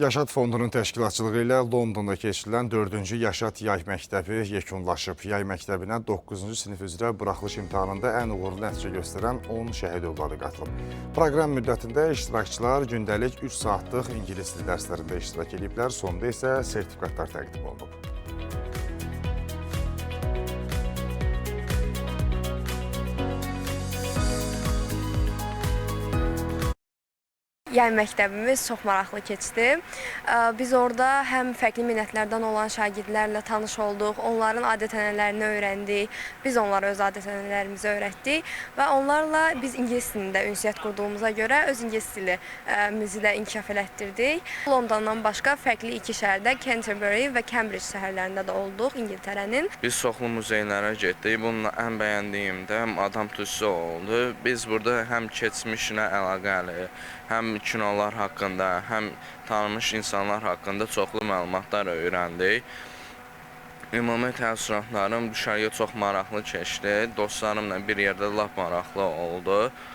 Yaşad Fondunun təşkilatçılığı ilə Londonda keçirilən 4-cü Yaşad Yay Məktəbi yekunlaşıb. Yay məktəbinə 9-cu sinif üzrə buraxılış imtahanında ən uğurlu nəticə göstərən 10 şəhid övladı qatılıb. Proqram müddətində iştirakçılar gündəlik 3 saatlıq ingilis dili dərslərində iştirak ediblər, sonda isə sertifikatlar təqdim olunub. Yay məktəbimiz çox maraqlı keçdi. Biz orada həm fərqli millətlərdən olan şagirdlərlə tanış olduq, onların adət-ənənələrini öyrəndik, biz onlara öz adət-ənənələrimizi öyrətdik və onlarla biz ingilis dilində ünsiyyət qurduğumuza görə öz ingilis dilimizi də inkişaf elətdirdik. Londondan başqa fərqli 2 şəhərdə, Canterbury və Cambridge şəhərlərində də olduq, İngiltərənin. Biz çoxlu muzeylərə getdik. Bununla ən bəyəndiyim də Madam Tussauds oldu. Biz burada həm keçmişinə əlaqəli, həm kinolar haqqında, həm tanınmış insanlar haqqında çoxlu məlumatlar öyrəndik. Ümumi təəssüratlarım düşərgə çox maraqlı keçdi. Dostlarımla bir yerdə lap maraqlı oldu.